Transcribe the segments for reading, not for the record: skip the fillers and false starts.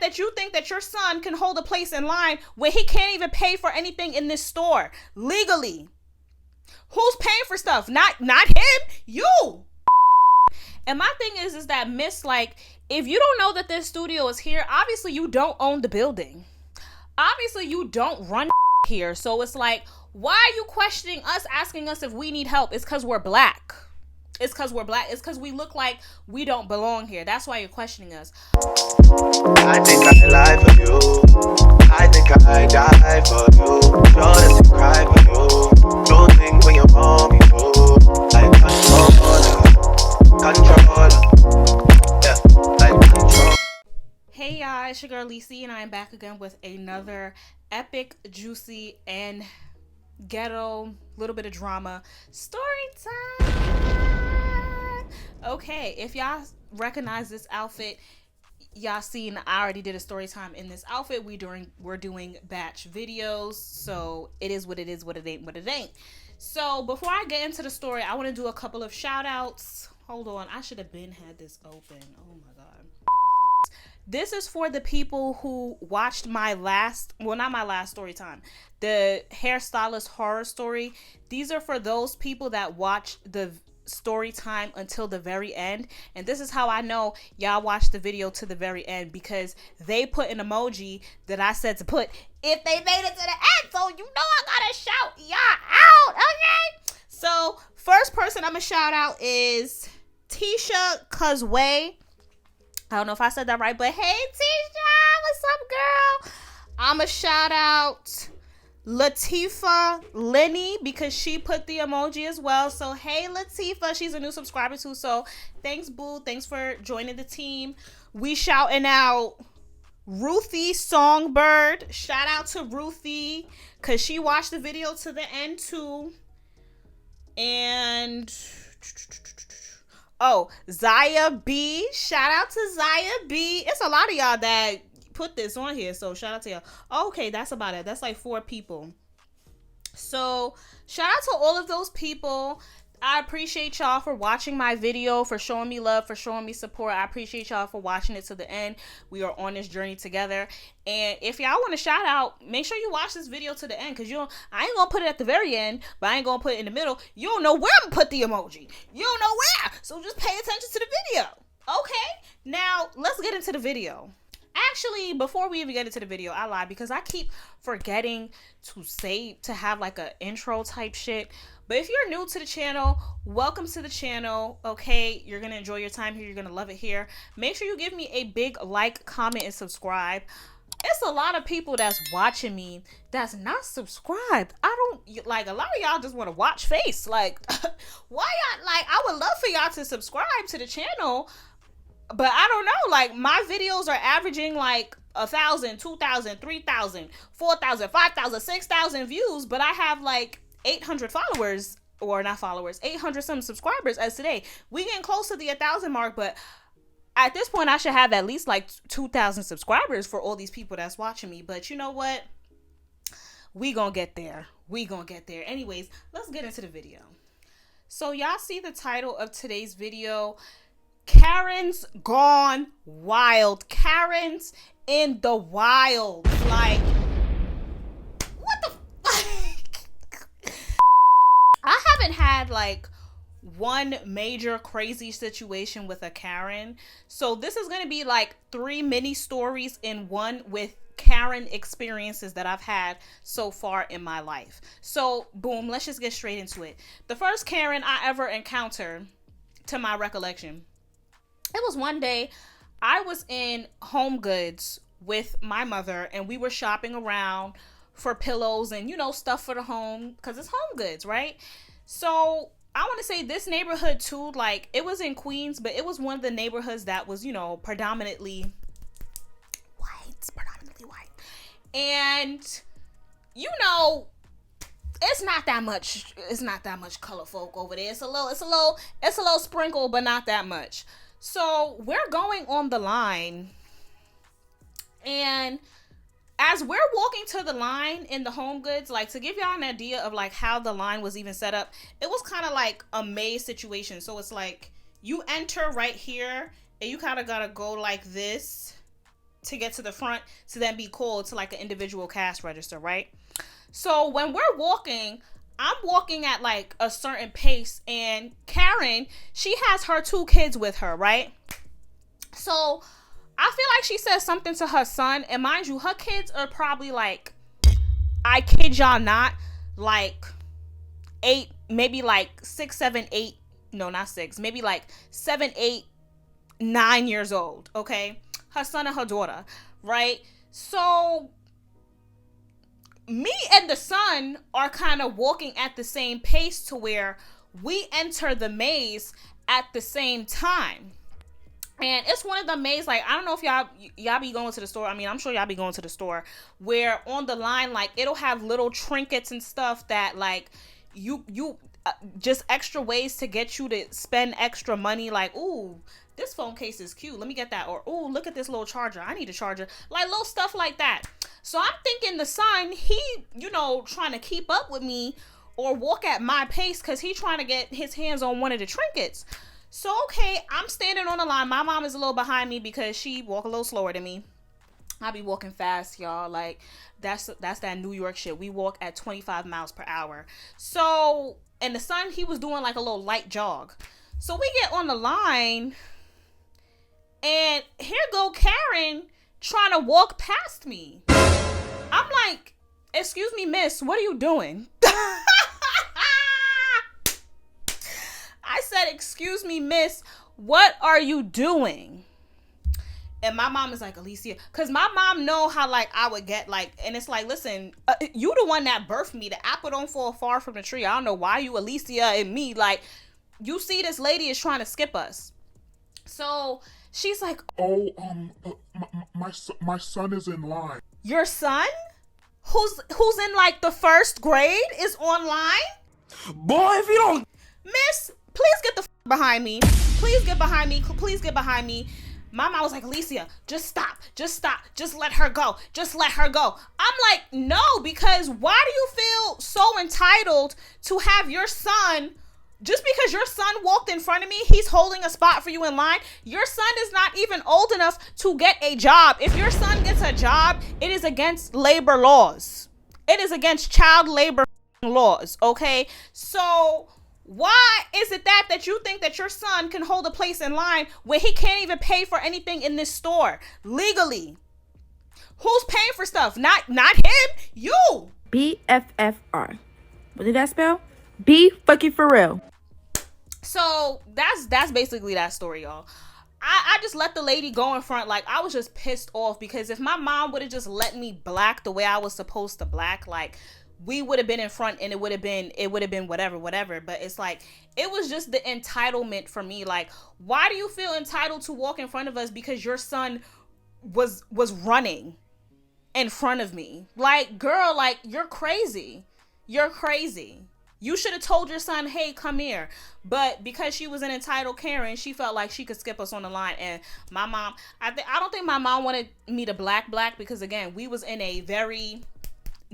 that you think that your son can hold a place in line when he can't even pay for anything in this store legally. Who's paying for stuff? Not him, you. And my thing is that Miss, like, if you don't know that this studio is here, obviously you don't own the building. Obviously you don't run here. So it's like, why are you questioning us, asking us if we need help? It's because we're black. It's because we're black. It's because we look like we don't belong here. That's why you're questioning us. I think I lie for you. I think I die for you. Sure that you cry for you. Do things when you want me to. Like control. Yeah, like control. Hey y'all, it's your girl Lisi, and I am back again with another epic, juicy, and ghetto, little bit of drama story time. Okay, if y'all recognize this outfit, y'all seen I already did a story time in this outfit. We're doing batch videos, so it is what it is, what it ain't, what it ain't. So before I get into the story, I want to do a couple of shout outs. Hold on, I should have been had this open. Oh my god. This is for the people who watched my last, well, not my last story time, the hairstylist horror story. These are for those people that watched the story time until the very end. And this is how I know y'all watched the video to the very end, because they put an emoji that I said to put if they made it to the end. So you know I gotta shout y'all out, okay? So first person I'm gonna shout out is Tisha Cuzway. I don't know if I said that right, but hey, Tisha, what's up, girl? I'm going to shout out Latifa Lenny because she put the emoji as well. So, hey, Latifa, she's a new subscriber too. So, thanks, boo. Thanks for joining the team. We shouting out Ruthie Songbird. Shout out to Ruthie because she watched the video to the end too. And oh, Zaya B. Shout out to Zaya B. It's a lot of y'all that put this on here, so shout out to y'all. Okay, that's about it. That's like 4 people. So shout out to all of those people. I appreciate y'all for watching my video, for showing me love, for showing me support. I appreciate y'all for watching it to the end. We are on this journey together. And if y'all want to shout out, make sure you watch this video to the end, because I ain't going to put it at the very end, but I ain't going to put it in the middle. You don't know where I'm going to put the emoji. You don't know where. So just pay attention to the video. Okay? Now, let's get into the video. Actually, before we even get into the video, I lied because I keep forgetting to have like an intro type shit. But if you're new to the channel, welcome to the channel. Okay, you're gonna enjoy your time here. You're gonna love it here. Make sure you give me a big like, comment, and subscribe. It's a lot of people that's watching me that's not subscribed. I don't like, a lot of y'all just want to watch face. Like, why y'all, like, I would love for y'all to subscribe to the channel. But I don't know, like, my videos are averaging like 1,000, 2,000, 3,000, 4,000, 5,000, 6,000 views, but I have like 800 followers, or not followers, 800 some subscribers as today. We getting close to the 1,000 mark, but at this point I should have at least like 2,000 subscribers for all these people that's watching me. But you know what? We gonna get there. We gonna get there. Anyways, let's get into the video. So y'all see the title of today's video, Karen's Gone Wild. Karen's in the wild. Like, what the fuck? I haven't had like one major crazy situation with a Karen. So this is going to be like 3 mini stories in one with Karen experiences that I've had so far in my life. So boom, let's just get straight into it. The first Karen I ever encountered, to my recollection, it was one day I was in Home Goods with my mother, and we were shopping around for pillows and, you know, stuff for the home, because it's Home Goods, right? So I want to say this neighborhood too, like, it was in Queens, but it was one of the neighborhoods that was, you know, predominantly white. And, you know, it's not that much color folk over there. It's a little sprinkle, but not that much. So we're going on the line, and as we're walking to the line in the Home Goods, like, to give y'all an idea of like how the line was even set up, it was kind of like a maze situation. So it's like you enter right here and you kind of gotta go like this to get to the front to then be called to like an individual cash register, right? So when we're walking, I'm walking at like a certain pace, and Karen, she has her 2 kids with her, right? So I feel like she says something to her son, and mind you, her kids are probably like, I kid y'all not, like 8, maybe like 6, 7, 8, no, not 6, maybe like 7, 8, 9 years old, okay? Her son and her daughter, right? So me and the son are kind of walking at the same pace to where we enter the maze at the same time. And it's one of the mazes, like, I don't know if y'all be going to the store. I mean, I'm sure y'all be going to the store where on the line, like, it'll have little trinkets and stuff that, like, you just extra ways to get you to spend extra money. Like, ooh, this phone case is cute, let me get that. Or, ooh, look at this little charger, I need a charger. Like, little stuff like that. So I'm thinking the son, he, trying to keep up with me or walk at my pace because he trying to get his hands on one of the trinkets. So, okay, I'm standing on the line. My mom is a little behind me because she walk a little slower than me. I be walking fast, y'all. Like, that's that New York shit. We walk at 25 miles per hour. So, and the son, he was doing like a little light jog. So we get on the line, and here go Karen trying to walk past me. I'm like, excuse me, miss, what are you doing? I said, excuse me, miss, what are you doing? And my mom is like, Alicia, because my mom know how, like, I would get, like, and it's like, listen, you the one that birthed me. The apple don't fall far from the tree. I don't know why you Alicia and me, like, you see this lady is trying to skip us. So she's like, oh, my son is in line. Your son? Who's in, like, the 1st grade is online? Boy, if you don't... Miss, please get the behind me. Please get behind me. Please get behind me. My mom was like, Alicia, just stop. Just let her go. Just let her go. I'm like, no, because why do you feel so entitled to have your son, just because your son walked in front of me, he's holding a spot for you in line? Your son is not even old enough to get a job. If your son gets a job, it is against labor laws. It is against child labor laws, okay? So why is it that you think that your son can hold a place in line when he can't even pay for anything in this store legally? Who's paying for stuff? Not him, you. BFFR. What did that spell? B fucking for real. So that's basically that story, y'all. I just let the lady go in front. Like, I was just pissed off because if my mom would have just let me black the way I was supposed to black, like, we would have been in front and it would have been whatever. But it's like, it was just the entitlement for me. Like, why do you feel entitled to walk in front of us because your son was running in front of me? Like, girl, like, you're crazy. You should have told your son, hey, come here. But because she was an entitled Karen, she felt like she could skip us on the line. And my mom, I don't think my mom wanted me to black because, again, we was in a very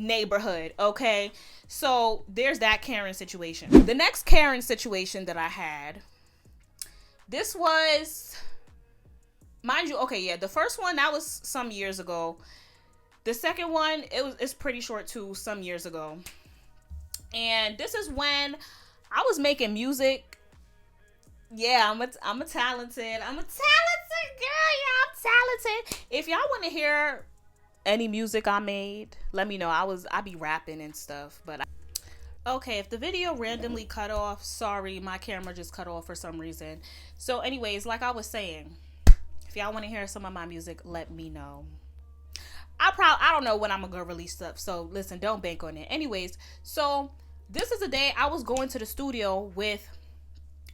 neighborhood, okay? So there's that Karen situation. The next Karen situation that I had, this was, mind you, okay, yeah, the first one, that was some years ago. The second one, it's pretty short too, some years ago. And this is when I was making music. Yeah, I'm a talented girl. Yeah, I'm talented. If y'all want to hear any music I made, let me know. I be rapping and stuff, but okay, if the video randomly cut off, sorry, my camera just cut off for some reason. So anyways, like I was saying, if y'all want to hear some of my music, let me know. I don't know when I'm gonna release stuff, so listen, don't bank on it. Anyways, so this is a day I was going to the studio with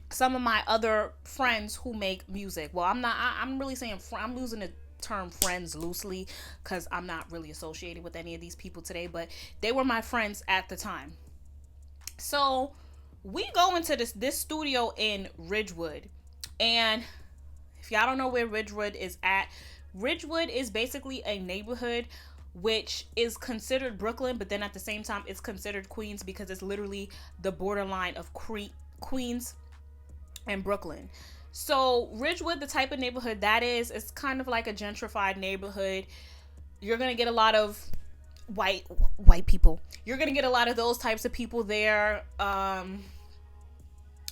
some of my other friends who make music. Well, I'm really saying, I'm using the term friends loosely because I'm not really associated with any of these people today, but they were my friends at the time. So we go into this studio in Ridgewood, and if y'all don't know where Ridgewood is at, Ridgewood is basically a neighborhood which is considered Brooklyn, but then at the same time it's considered Queens because it's literally the borderline of Queens and Brooklyn. So Ridgewood, the type of neighborhood that is, it's kind of like a gentrified neighborhood. You're gonna get a lot of white people. You're gonna get a lot of those types of people there.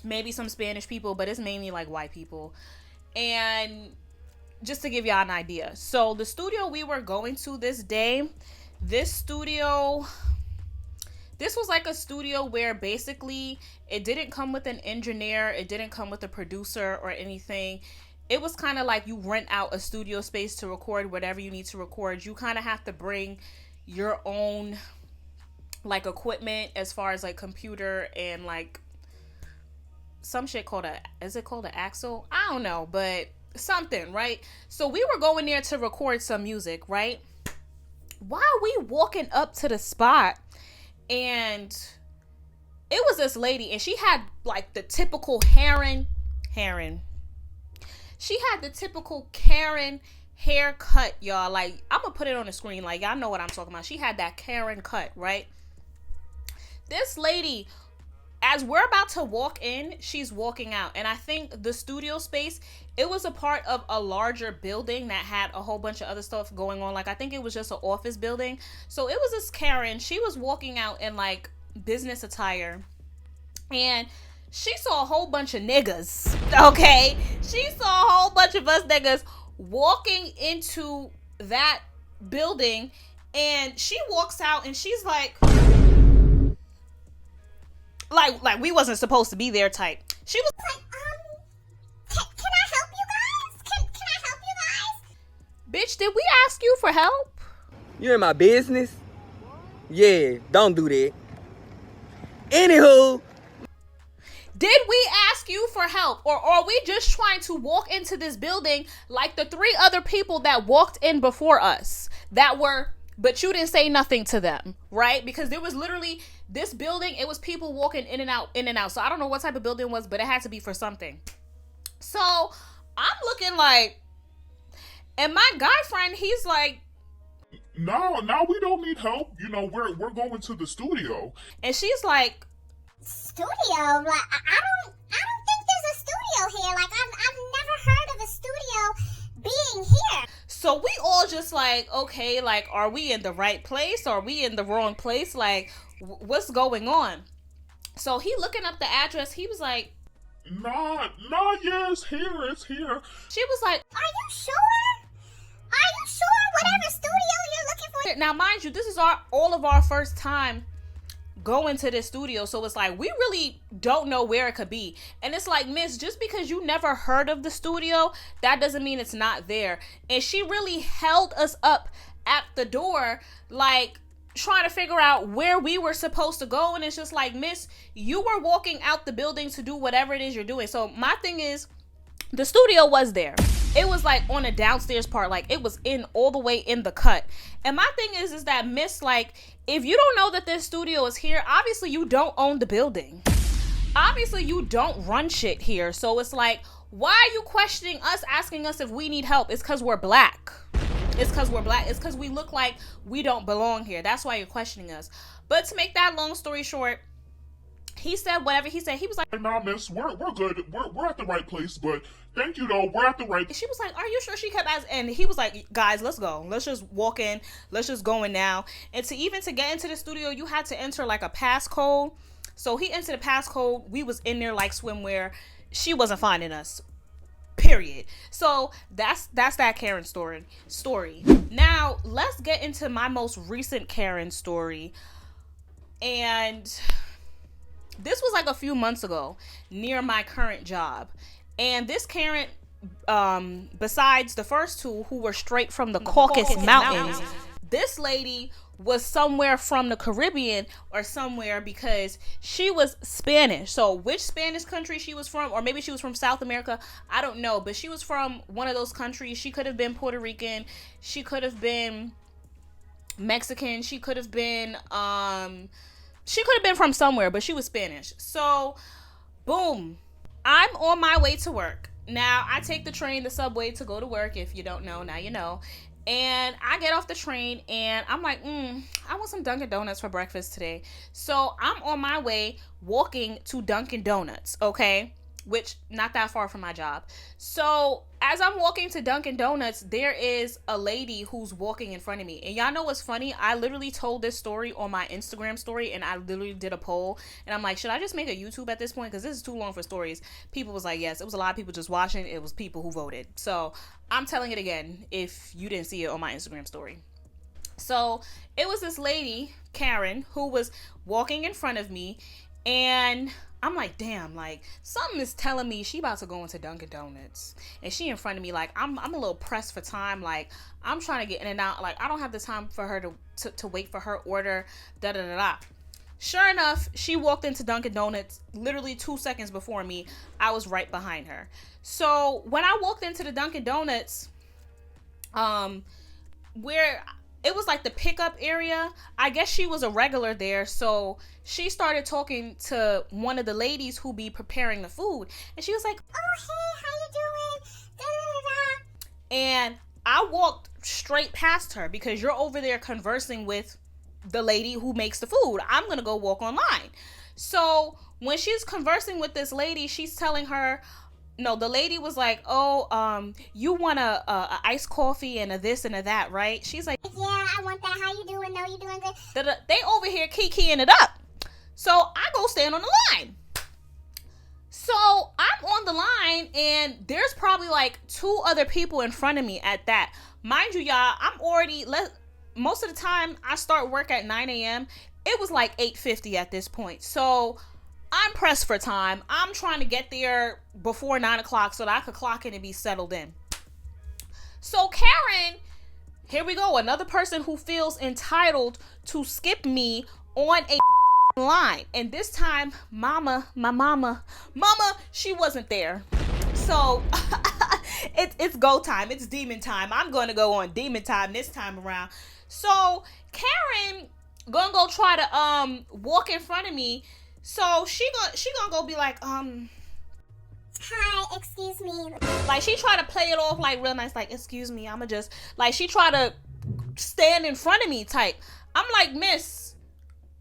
Maybe some Spanish people, but it's mainly like white people. And just to give y'all an idea, so the studio we were going to this day, this was like a studio where basically it didn't come with an engineer, it didn't come with a producer or anything. It was kind of like you rent out a studio space to record whatever you need to record. You kind of have to bring your own like equipment as far as like computer and like some shit called is it called an axle? I don't know, but something, right? So we were going there to record some music, right? While we walking up to the spot, and it was this lady, and she had like the typical Karen. She had the typical Karen haircut, y'all. Like, I'm gonna put it on the screen, like y'all know what I'm talking about. She had that Karen cut, right? This lady, as we're about to walk in, she's walking out. And I think the studio space, it was a part of a larger building that had a whole bunch of other stuff going on. Like, I think it was just an office building. So it was this Karen. She was walking out in like business attire. And she saw a whole bunch of niggas. Okay? She saw a whole bunch of us niggas walking into that building. And she walks out and she's like we wasn't supposed to be there type. She was like, can I help you guys? Can I help you guys? Bitch, did we ask you for help? You in my business? Yeah, don't do that. Anywho. Did we ask you for help? Or are we just trying to walk into this building like the 3 other people that walked in before us but you didn't say nothing to them, right? Because there was literally this building, it was people walking in and out. So I don't know what type of building it was, but it had to be for something. So I'm looking like, and my guy friend, he's like, No, we don't need help. You know, we're going to the studio. And she's like, studio? Like, I don't think there's a studio here. Like, I've never heard of a studio being here. So we all just like, okay, like, are we in the right place? Are we in the wrong place? Like, what's going on? So he looking up the address. He was like, Nah, yeah, it's here. She was like, Are you sure? Whatever studio you're looking for? Now, mind you, this is all of our first time going to this studio, so it's like we really don't know where it could be. And it's like, miss, just because you never heard of the studio, that doesn't mean it's not there. And she really held us up at the door, like trying to figure out where we were supposed to go. And it's just like, miss, you were walking out the building to do whatever it is you're doing. So my thing is, the studio was there. It was like on a downstairs part, like it was in all the way in the cut. And my thing is that miss, like, if you don't know that this studio is here, obviously you don't own the building. Obviously you don't run shit here. So it's like, why are you questioning us, asking us if we need help? It's because we're black. It's because we look like we don't belong here. That's why you're questioning us. But to make that long story short, he said whatever he said. He was like, Nah, miss, we're good. We're at the right place, but thank you though. We're at the right. She was like, are you sure? She kept asking, and he was like, guys, let's go. Let's just walk in. Let's just go in now. And to get into the studio, you had to enter like a passcode. So he entered a passcode. We was in there like swimwear. She wasn't finding us. Period. So that's that Karen story. Now let's get into my most recent Karen story. And this was like a few months ago near my current job. And this Karen, besides the first 2 who were straight from the Caucasus Mountains, this lady was somewhere from the Caribbean or somewhere, because she was Spanish. So which Spanish country she was from, or maybe she was from South America, I don't know. But she was from one of those countries. She could have been Puerto Rican. She could have been Mexican. She could have been from somewhere, but she was Spanish. So, boom. I'm on my way to work. Now, I take the train, the subway to go to work. If you don't know, now you know. And I get off the train and I'm like, I want some Dunkin' Donuts for breakfast today. So I'm on my way walking to Dunkin' Donuts, okay? which not that far from my job. So as I'm walking to Dunkin' Donuts, there is a lady who's walking in front of me. And y'all know what's funny? I literally told this story on my Instagram story, and I literally did a poll. And I'm like, should I just make a YouTube at this point? Because this is too long for stories. People was like, yes. It was a lot of people just watching. It was people who voted. So I'm telling it again if you didn't see it on my Instagram story. So it was this lady, Karen, who was walking in front of me, and I'm like, damn, like something is telling me she about to go into Dunkin' Donuts, and she in front of me. Like I'm a little pressed for time. Like I'm trying to get in and out. Like I don't have the time for her to wait for her order. Da da da da. Sure enough, she walked into Dunkin' Donuts literally 2 seconds before me. I was right behind her. So when I walked into the Dunkin' Donuts, where it was like the pickup area, I guess she was a regular there, so she started talking to one of the ladies who be preparing the food, and she was like, Oh, hey, how you doing? Da, da, da, da. and I walked straight past her because you're over there conversing with the lady who makes the food. I'm gonna go walk online. So when she's conversing with this lady, she's telling her, no, the lady was like, oh, you want a iced coffee and a this and a that, right? She's like, Yeah, I want that. How you doing? No, you doing good? they over here kikiing it up. So I go stand on the line. So I'm on the line, and there's probably like 2 other people in front of me at that. Mind you, y'all, I'm already, most of the time I start work at 9 a.m. It was like 8:50 at this point. So I'm pressed for time. I'm trying to get there before 9 o'clock so that I could clock in and be settled in. So Karen, here we go. Another person who feels entitled to skip me on a line. And this time, my mama, she wasn't there. So it's go time. It's demon time. I'm going to go on demon time this time around. So Karen gonna go try to walk in front of me. So she gonna go be like, Hi, excuse me. like she try to play it off like real nice, like, excuse me, I'ma just, like she try to stand in front of me type. I'm like, miss,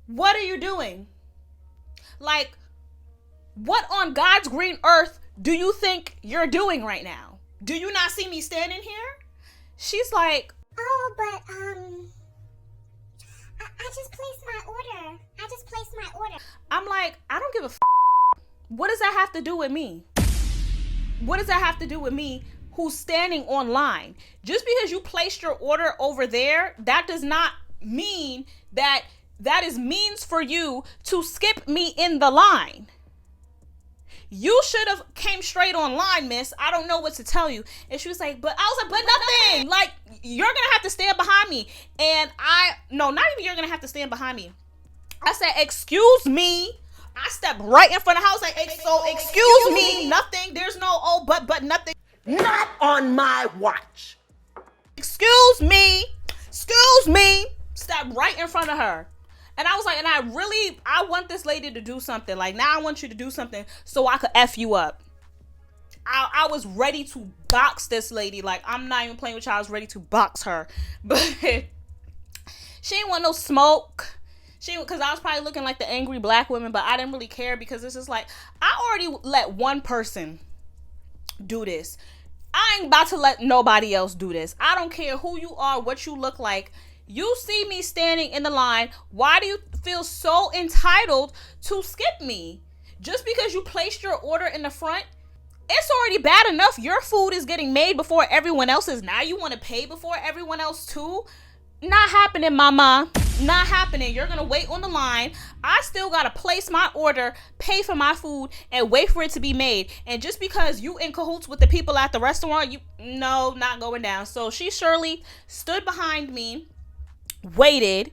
what are you doing? Like, what on God's green earth do you think you're doing right now? Do you not see me standing here? She's like, Oh, but, I just placed my order. I'm like, I don't give a what does that have to do with me? What does that have to do with me who's standing online? Just because you placed your order over there, that does not mean that is means for you to skip me in the line. You should have came straight online, miss. I don't know what to tell you. And she was like, but I was like, but nothing. Like, you're going to have to stand behind me. And not even you're going to have to stand behind me. I said, excuse me. I stepped right in front of the house. Like, so excuse me. Nothing. There's no, but nothing. Not on my watch. Excuse me. Stepped right in front of her. And I was like, and I want this lady to do something. Like, now I want you to do something so I could F you up. I was ready to box this lady. Like, I'm not even playing with y'all. I was ready to box her. But she didn't want no smoke. Because I was probably looking like the angry black woman, but I didn't really care because it's just like, I already let one person do this. I ain't about to let nobody else do this. I don't care who you are, what you look like. You see me standing in the line. Why do you feel so entitled to skip me? Just because you placed your order in the front, it's already bad enough. Your food is getting made before everyone else's. Now you want to pay before everyone else too? Not happening, mama. Not happening. You're going to wait on the line. I still got to place my order, pay for my food, and wait for it to be made. And just because you in cahoots with the people at the restaurant, no, not going down. So she surely stood behind me, waited,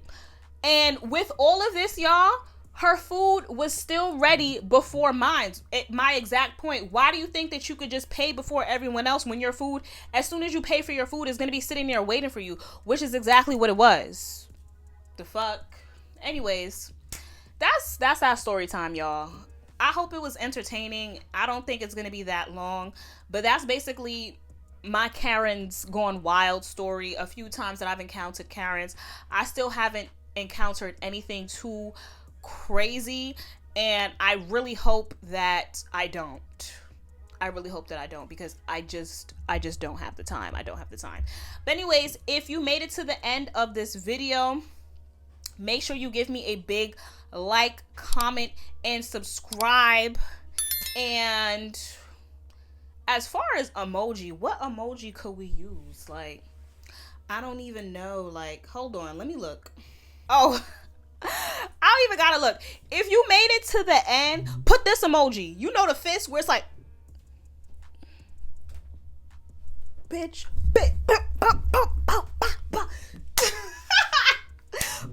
and with all of this, y'all, her food was still ready before mine. At my exact point, why do you think that you could just pay before everyone else when your food, as soon as you pay for your food, is going to be sitting there waiting for you? Which is exactly what it was. The fuck? Anyways, that's our story time, y'all. I hope it was entertaining. I don't think it's going to be that long, but that's basically my Karen's gone wild story. A few times that I've encountered Karens, I still haven't encountered anything too crazy, and I really hope that I don't. I really hope that I don't, because I just don't have the time. I don't have the time. But anyways, if you made it to the end of this video, make sure you give me a big like, comment, and subscribe. And as far as emoji, what emoji could we use? Like, I don't even know. Like, hold on, let me look. Oh, I don't even gotta look. If you made it to the end, put this emoji. You know, the fist where it's like, bitch.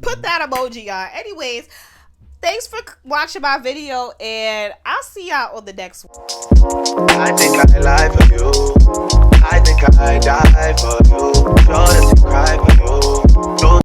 Put that emoji, y'all. Anyways, thanks for watching my video, and I'll see y'all on the next one. I think I lie for you. I think I die for you. Sure to cry for you.